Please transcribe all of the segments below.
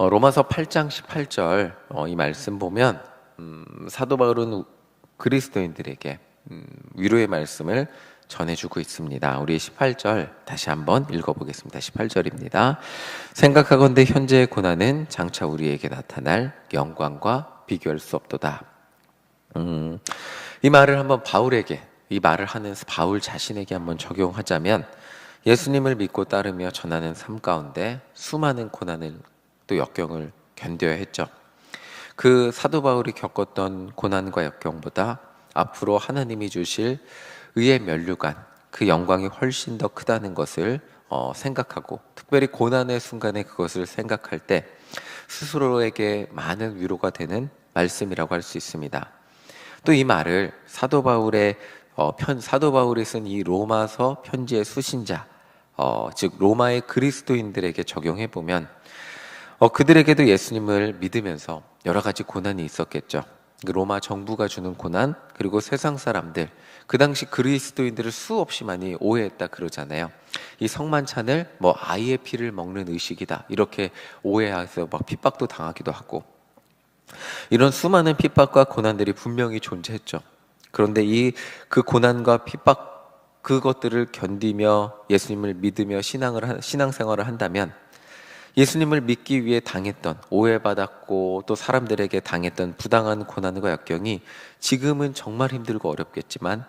로마서 8장 18절 이 말씀 보면 사도 바울은 그리스도인들에게 위로의 말씀을 전해주고 있습니다. 우리 18절 다시 한번 읽어보겠습니다. 18절입니다. 생각하건대 현재의 고난은 장차 우리에게 나타날 영광과 비교할 수 없도다. 이 말을 한번 바울에게, 이 말을 하는 바울 자신에게 한번 적용하자면, 예수님을 믿고 따르며 전하는 삶 가운데 수많은 고난을 또 역경을 견뎌야 했죠. 그 사도 바울이 겪었던 고난과 역경보다 앞으로 하나님이 주실 의의 면류관, 그 영광이 훨씬 더 크다는 것을 생각하고, 특별히 고난의 순간에 그것을 생각할 때 스스로에게 많은 위로가 되는 말씀이라고 할 수 있습니다. 또 이 말을 사도 바울이 쓴 이 로마서 편지의 수신자, 즉 로마의 그리스도인들에게 적용해 보면 그들에게도 예수님을 믿으면서 여러 가지 고난이 있었겠죠. 로마 정부가 주는 고난, 그리고 세상 사람들, 그 당시 그리스도인들을 수없이 많이 오해했다 그러잖아요. 이 성만찬을 아이의 피를 먹는 의식이다 이렇게 오해해서 핍박도 당하기도 하고, 이런 수많은 핍박과 고난들이 분명히 존재했죠. 그런데 그 고난과 핍박, 그것들을 견디며 예수님을 믿으며 신앙생활을 한다면, 예수님을 믿기 위해 당했던, 오해받았고 또 사람들에게 당했던 부당한 고난과 역경이 지금은 정말 힘들고 어렵겠지만,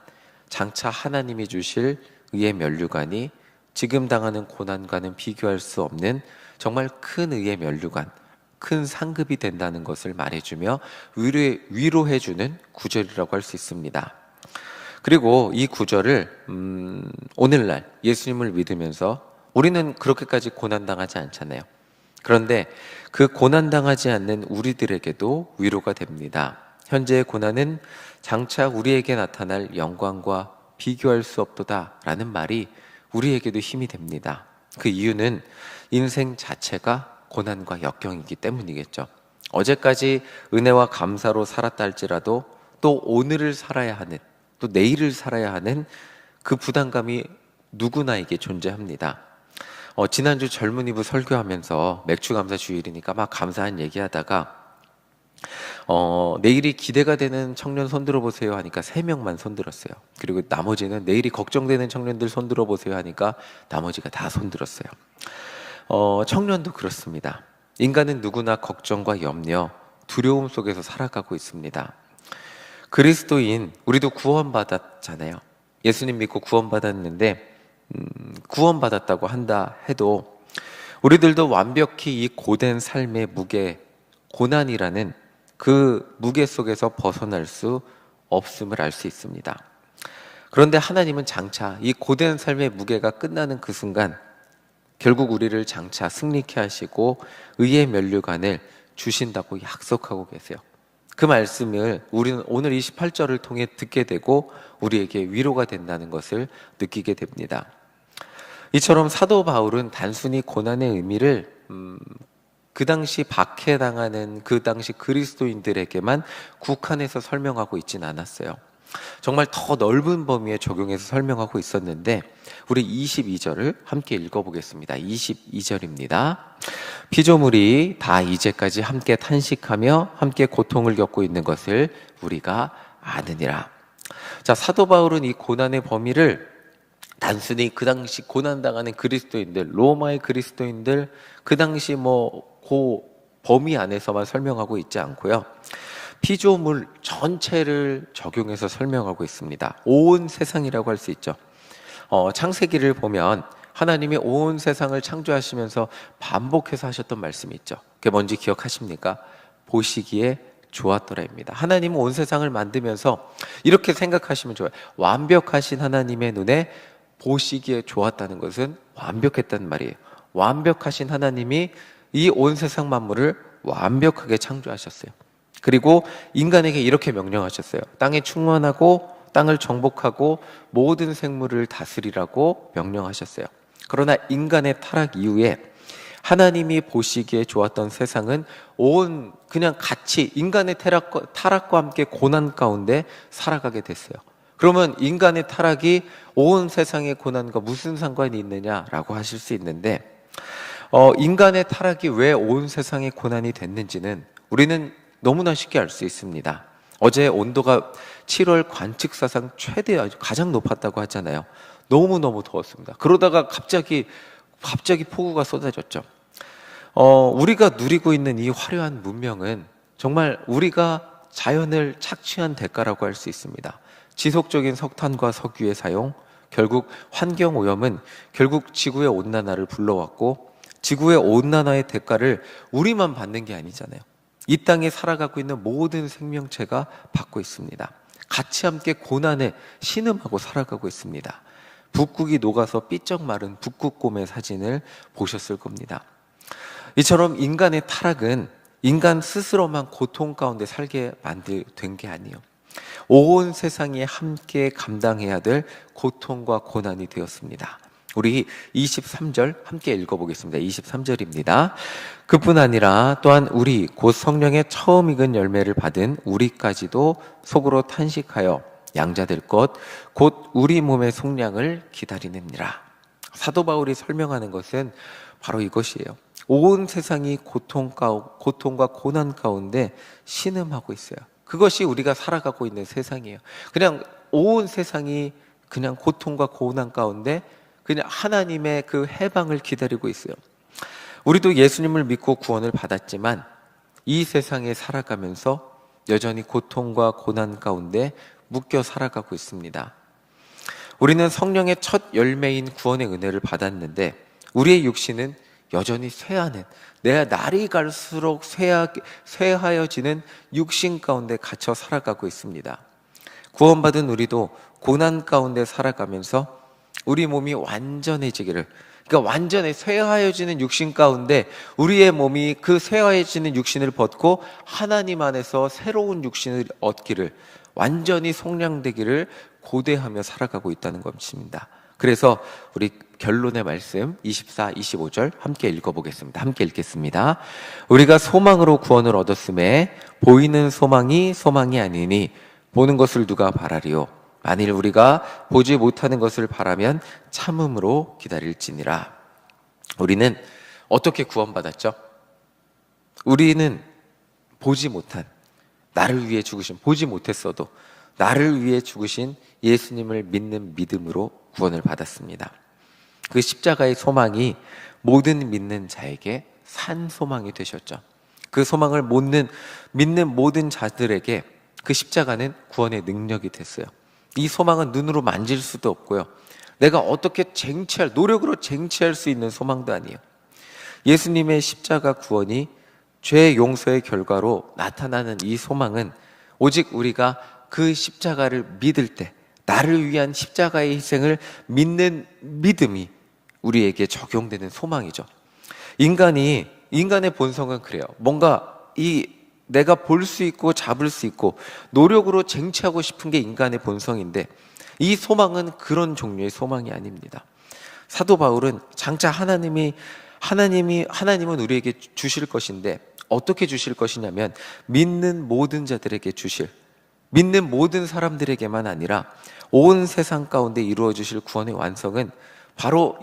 장차 하나님이 주실 의의 면류관이 지금 당하는 고난과는 비교할 수 없는 정말 큰 의의 면류관, 큰 상급이 된다는 것을 말해주며 위로해주는 구절이라고 할 수 있습니다. 그리고 이 구절을 오늘날 예수님을 믿으면서 우리는 그렇게까지 고난당하지 않잖아요. 그런데 그 고난당하지 않는 우리들에게도 위로가 됩니다. 현재의 고난은 장차 우리에게 나타날 영광과 비교할 수 없도다 라는 말이 우리에게도 힘이 됩니다. 그 이유는 인생 자체가 고난과 역경이기 때문이겠죠. 어제까지 은혜와 감사로 살았다 할지라도 또 오늘을 살아야 하는, 또 내일을 살아야 하는 그 부담감이 누구나에게 존재합니다. 지난주 젊은이부 설교하면서 맥주감사 주일이니까 막 감사한 얘기하다가 내일이 기대가 되는 청년 손 들어보세요 하니까 3명만 손 들었어요. 그리고 나머지는 내일이 걱정되는 청년들 손 들어보세요 하니까 나머지가 다 손 들었어요. 청년도 그렇습니다. 인간은 누구나 걱정과 염려, 두려움 속에서 살아가고 있습니다. 그리스도인 우리도 구원받았잖아요. 예수님 믿고 구원받았는데 구원받았다고 한다 해도 우리들도 완벽히 이 고된 삶의 무게, 고난이라는 그 무게 속에서 벗어날 수 없음을 알 수 있습니다. 그런데 하나님은 장차 이 고된 삶의 무게가 끝나는 그 순간 결국 우리를 장차 승리케 하시고 의의 면류관을 주신다고 약속하고 계세요. 그 말씀을 우리는 오늘 28절을 통해 듣게 되고 우리에게 위로가 된다는 것을 느끼게 됩니다. 이처럼 사도 바울은 단순히 고난의 의미를 그 당시 박해당하는 그 당시 그리스도인들에게만 국한해서 설명하고 있진 않았어요. 정말 더 넓은 범위에 적용해서 설명하고 있었는데, 우리 22절을 함께 읽어보겠습니다. 22절입니다. 피조물이 다 이제까지 함께 탄식하며 함께 고통을 겪고 있는 것을 우리가 아느니라. 자, 사도 바울은 이 고난의 범위를 단순히 그 당시 고난당하는 그리스도인들, 로마의 그리스도인들, 그 당시 그 범위 안에서만 설명하고 있지 않고요, 피조물 전체를 적용해서 설명하고 있습니다. 온 세상이라고 할 수 있죠. 창세기를 보면 하나님이 온 세상을 창조하시면서 반복해서 하셨던 말씀이 있죠. 그게 뭔지 기억하십니까? 보시기에 좋았더라입니다. 하나님은 온 세상을 만들면서 이렇게 생각하시면 좋아요. 완벽하신 하나님의 눈에 보시기에 좋았다는 것은 완벽했다는 말이에요. 완벽하신 하나님이 이 온 세상 만물을 완벽하게 창조하셨어요. 그리고 인간에게 이렇게 명령하셨어요. 땅에 충만하고 땅을 정복하고 모든 생물을 다스리라고 명령하셨어요. 그러나 인간의 타락 이후에 하나님이 보시기에 좋았던 세상은 그냥 같이 인간의 타락과 함께 고난 가운데 살아가게 됐어요. 그러면 인간의 타락이 온 세상의 고난과 무슨 상관이 있느냐라고 하실 수 있는데, 인간의 타락이 왜 온 세상에 고난이 됐는지는 우리는 너무나 쉽게 알 수 있습니다. 어제 온도가 7월 관측사상 최대 가장 높았다고 하잖아요. 너무너무 더웠습니다. 그러다가 갑자기 폭우가 쏟아졌죠. 우리가 누리고 있는 이 화려한 문명은 정말 우리가 자연을 착취한 대가라고 할 수 있습니다. 지속적인 석탄과 석유의 사용, 결국 환경 오염은 결국 지구의 온난화를 불러왔고, 지구의 온난화의 대가를 우리만 받는 게 아니잖아요. 이 땅에 살아가고 있는 모든 생명체가 받고 있습니다. 같이 함께 고난에 신음하고 살아가고 있습니다. 북극이 녹아서 삐쩍 마른 북극곰의 사진을 보셨을 겁니다. 이처럼 인간의 타락은 인간 스스로만 고통 가운데 살게 된 게 아니에요. 온 세상이 함께 감당해야 될 고통과 고난이 되었습니다. 우리 23절 함께 읽어보겠습니다. 23절입니다. 그뿐 아니라 또한 우리 곧 성령의 처음 익은 열매를 받은 우리까지도 속으로 탄식하여 양자될 것 곧 우리 몸의 속량을 기다리느니라. 사도 바울이 설명하는 것은 바로 이것이에요. 온 세상이 고통과 고난 가운데 신음하고 있어요. 그것이 우리가 살아가고 있는 세상이에요. 그냥 온 세상이 그냥 고통과 고난 가운데 그냥 하나님의 그 해방을 기다리고 있어요. 우리도 예수님을 믿고 구원을 받았지만 이 세상에 살아가면서 여전히 고통과 고난 가운데 묶여 살아가고 있습니다. 우리는 성령의 첫 열매인 구원의 은혜를 받았는데 우리의 육신은 여전히 쇠하는, 내가 날이 갈수록 쇠하여지는 육신 가운데 갇혀 살아가고 있습니다. 구원받은 우리도 고난 가운데 살아가면서 우리 몸이 완전해지기를, 그러니까 완전히 쇠하여지는 육신 가운데 우리의 몸이 그 쇠하여지는 육신을 벗고 하나님 안에서 새로운 육신을 얻기를, 완전히 속량되기를 고대하며 살아가고 있다는 것입니다. 그래서 우리 결론의 말씀 24, 25절 함께 읽어보겠습니다. 함께 읽겠습니다. 우리가 소망으로 구원을 얻었음에 보이는 소망이 아니니 보는 것을 누가 바라리요. 만일 우리가 보지 못하는 것을 바라면 참음으로 기다릴지니라. 우리는 어떻게 구원받았죠? 우리는 보지 못한, 나를 위해 죽으신, 보지 못했어도 나를 위해 죽으신 예수님을 믿는 믿음으로 구원을 받았습니다. 그 십자가의 소망이 모든 믿는 자에게 산 소망이 되셨죠. 그 소망을 믿는 모든 자들에게 그 십자가는 구원의 능력이 됐어요. 이 소망은 눈으로 만질 수도 없고요. 내가 어떻게 노력으로 쟁취할 수 있는 소망도 아니에요. 예수님의 십자가 구원이 죄 용서의 결과로 나타나는 이 소망은 오직 우리가 그 십자가를 믿을 때, 나를 위한 십자가의 희생을 믿는 믿음이 우리에게 적용되는 소망이죠. 인간의 본성은 그래요. 뭔가 내가 볼 수 있고 잡을 수 있고 노력으로 쟁취하고 싶은 게 인간의 본성인데 이 소망은 그런 종류의 소망이 아닙니다. 사도 바울은 장차 하나님은 우리에게 주실 것인데 어떻게 주실 것이냐면 믿는 모든 자들에게 믿는 모든 사람들에게만 아니라 온 세상 가운데 이루어 주실 구원의 완성은 바로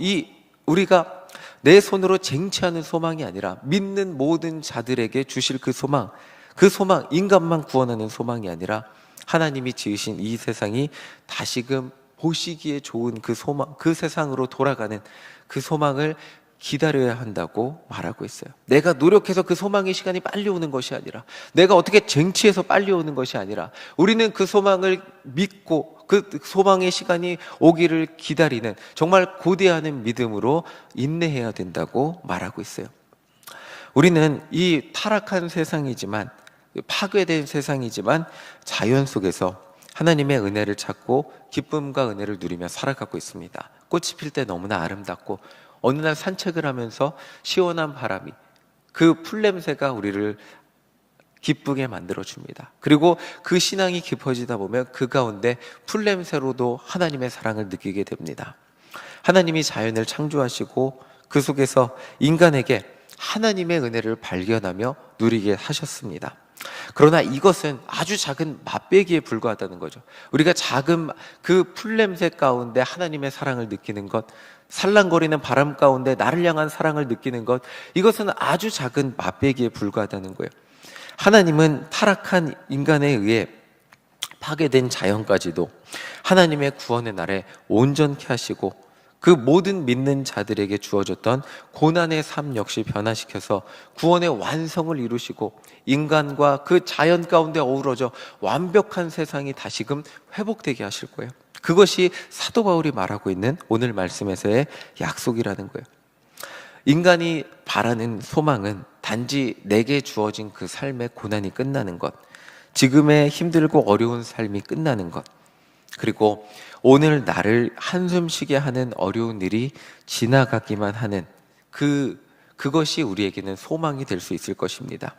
우리가 내 손으로 쟁취하는 소망이 아니라 믿는 모든 자들에게 주실 그 소망, 인간만 구원하는 소망이 아니라 하나님이 지으신 이 세상이 다시금 보시기에 좋은 그 소망, 그 세상으로 돌아가는 그 소망을 기다려야 한다고 말하고 있어요. 내가 노력해서 그 소망의 시간이 빨리 오는 것이 아니라, 내가 어떻게 쟁취해서 빨리 오는 것이 아니라, 우리는 그 소망을 믿고 그 소망의 시간이 오기를 기다리는 정말 고대하는 믿음으로 인내해야 된다고 말하고 있어요. 우리는 이 타락한 세상이지만, 파괴된 세상이지만 자연 속에서 하나님의 은혜를 찾고 기쁨과 은혜를 누리며 살아가고 있습니다. 꽃이 필 때 너무나 아름답고 어느 날 산책을 하면서 시원한 바람이, 그 풀냄새가 우리를 기쁘게 만들어줍니다. 그리고 그 신앙이 깊어지다 보면 그 가운데 풀냄새로도 하나님의 사랑을 느끼게 됩니다. 하나님이 자연을 창조하시고 그 속에서 인간에게 하나님의 은혜를 발견하며 누리게 하셨습니다. 그러나 이것은 아주 작은 맛배기에 불과하다는 거죠. 우리가 작은 그 풀냄새 가운데 하나님의 사랑을 느끼는 것, 살랑거리는 바람 가운데 나를 향한 사랑을 느끼는 것, 이것은 아주 작은 맛배기에 불과하다는 거예요. 하나님은 타락한 인간에 의해 파괴된 자연까지도 하나님의 구원의 날에 온전케 하시고 그 모든 믿는 자들에게 주어졌던 고난의 삶 역시 변화시켜서 구원의 완성을 이루시고 인간과 그 자연 가운데 어우러져 완벽한 세상이 다시금 회복되게 하실 거예요. 그것이 사도 바울이 말하고 있는 오늘 말씀에서의 약속이라는 거예요. 인간이 바라는 소망은 단지 내게 주어진 그 삶의 고난이 끝나는 것, 지금의 힘들고 어려운 삶이 끝나는 것, 그리고 오늘 나를 한숨 쉬게 하는 어려운 일이 지나가기만 하는 그것이 우리에게는 소망이 될 수 있을 것입니다.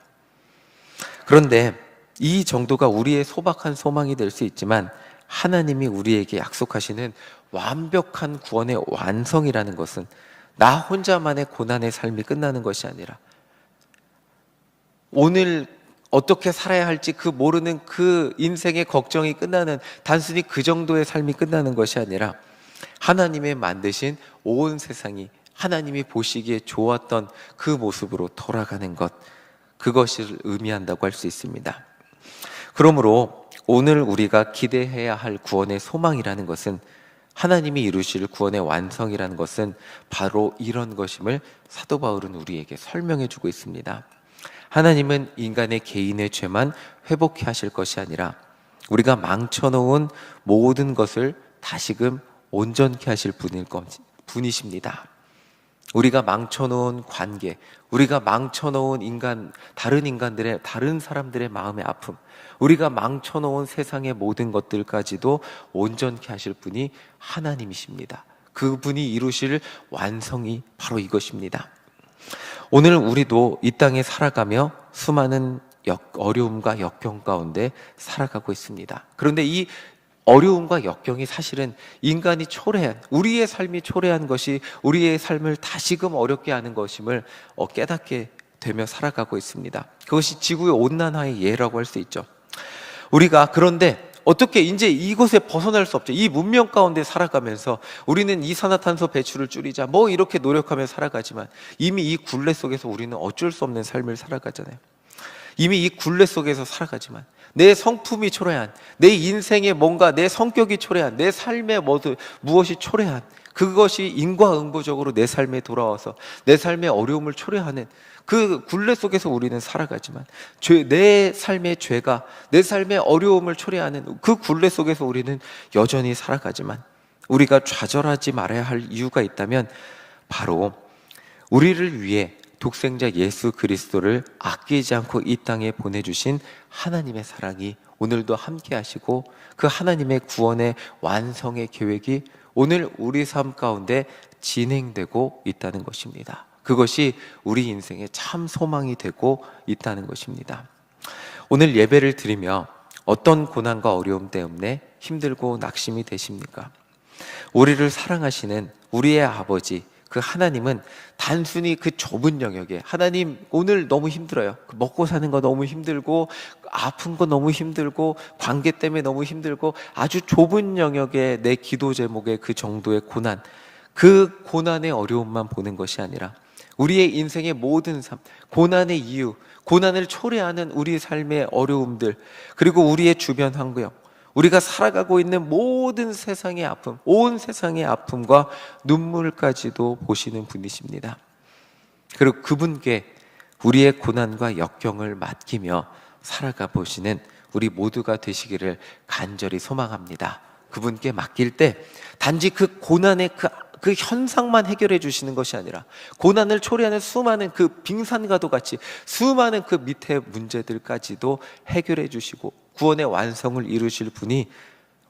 그런데 이 정도가 우리의 소박한 소망이 될 수 있지만 하나님이 우리에게 약속하시는 완벽한 구원의 완성이라는 것은 나 혼자만의 고난의 삶이 끝나는 것이 아니라 오늘 어떻게 살아야 할지 그 모르는 그 인생의 걱정이 끝나는, 단순히 그 정도의 삶이 끝나는 것이 아니라 하나님의 만드신 온 세상이 하나님이 보시기에 좋았던 그 모습으로 돌아가는 것, 그것을 의미한다고 할 수 있습니다. 그러므로 오늘 우리가 기대해야 할 구원의 소망이라는 것은, 하나님이 이루실 구원의 완성이라는 것은 바로 이런 것임을 사도 바울은 우리에게 설명해 주고 있습니다. 하나님은 인간의 개인의 죄만 회복해 하실 것이 아니라 우리가 망쳐놓은 모든 것을 다시금 온전케 하실 분이십니다. 우리가 망쳐놓은 관계, 우리가 망쳐놓은 다른 사람들의 마음의 아픔, 우리가 망쳐놓은 세상의 모든 것들까지도 온전케 하실 분이 하나님이십니다. 그분이 이루실 완성이 바로 이것입니다. 오늘 우리도 이 땅에 살아가며 수많은 어려움과 역경 가운데 살아가고 있습니다. 그런데 이 어려움과 역경이 사실은 인간이 초래한, 우리의 삶이 초래한 것이 우리의 삶을 다시금 어렵게 하는 것임을 깨닫게 되며 살아가고 있습니다. 그것이 지구의 온난화의 예라고 할 수 있죠. 우리가 그런데 어떻게 이제 이곳에 벗어날 수 없죠. 이 문명 가운데 살아가면서 우리는 이산화탄소 배출을 줄이자 뭐 이렇게 노력하며 살아가지만 이미 이 굴레 속에서 우리는 어쩔 수 없는 삶을 살아가잖아요. 이미 이 굴레 속에서 살아가지만 내 성품이 초래한, 내 인생에 뭔가 내 성격이 초래한, 내 삶에 무엇이 초래한, 그것이 인과응보적으로 내 삶에 돌아와서 내 삶의 어려움을 초래하는 그 굴레 속에서 우리는 살아가지만 내 삶의 죄가 내 삶의 어려움을 초래하는 그 굴레 속에서 우리는 여전히 살아가지만 우리가 좌절하지 말아야 할 이유가 있다면 바로 우리를 위해 독생자 예수 그리스도를 아끼지 않고 이 땅에 보내주신 하나님의 사랑이 오늘도 함께 하시고 그 하나님의 구원의 완성의 계획이 오늘 우리 삶 가운데 진행되고 있다는 것입니다. 그것이 우리 인생의 참 소망이 되고 있다는 것입니다. 오늘 예배를 드리며 어떤 고난과 어려움 때문에 힘들고 낙심이 되십니까? 우리를 사랑하시는 우리의 아버지 그 하나님은 단순히 그 좁은 영역에, 하나님 오늘 너무 힘들어요, 먹고 사는 거 너무 힘들고 아픈 거 너무 힘들고 관계 때문에 너무 힘들고 아주 좁은 영역에 내 기도 제목의 그 정도의 고난, 그 고난의 어려움만 보는 것이 아니라 우리의 인생의 모든 삶, 고난의 이유, 고난을 초래하는 우리 삶의 어려움들, 그리고 우리의 주변 환경, 우리가 살아가고 있는 모든 세상의 아픔, 온 세상의 아픔과 눈물까지도 보시는 분이십니다. 그리고 그분께 우리의 고난과 역경을 맡기며 살아가 보시는 우리 모두가 되시기를 간절히 소망합니다. 그분께 맡길 때 단지 그 고난의 그 현상만 해결해 주시는 것이 아니라 고난을 초래하는 수많은 그 빙산과도 같이 수많은 그 밑에 문제들까지도 해결해 주시고 구원의 완성을 이루실 분이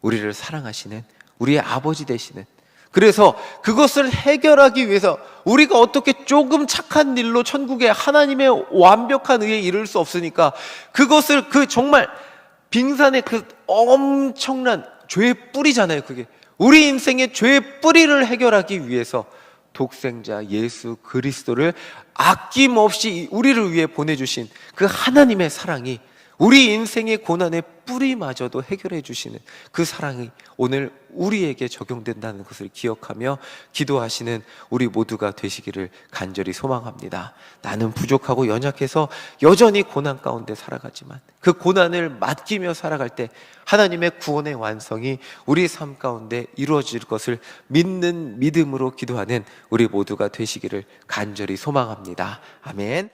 우리를 사랑하시는 우리의 아버지 되시는, 그래서 그것을 해결하기 위해서 우리가 어떻게 조금 착한 일로 천국의 하나님의 완벽한 의에 이를 수 없으니까 그것을 그 정말 빙산의 그 엄청난 죄의 뿌리잖아요. 그게 우리 인생의 죄의 뿌리를 해결하기 위해서 독생자 예수 그리스도를 아낌없이 우리를 위해 보내주신 그 하나님의 사랑이 우리 인생의 고난의 뿌리마저도 해결해 주시는 그 사랑이 오늘 우리에게 적용된다는 것을 기억하며 기도하시는 우리 모두가 되시기를 간절히 소망합니다. 나는 부족하고 연약해서 여전히 고난 가운데 살아가지만 그 고난을 맡기며 살아갈 때 하나님의 구원의 완성이 우리 삶 가운데 이루어질 것을 믿는 믿음으로 기도하는 우리 모두가 되시기를 간절히 소망합니다. 아멘.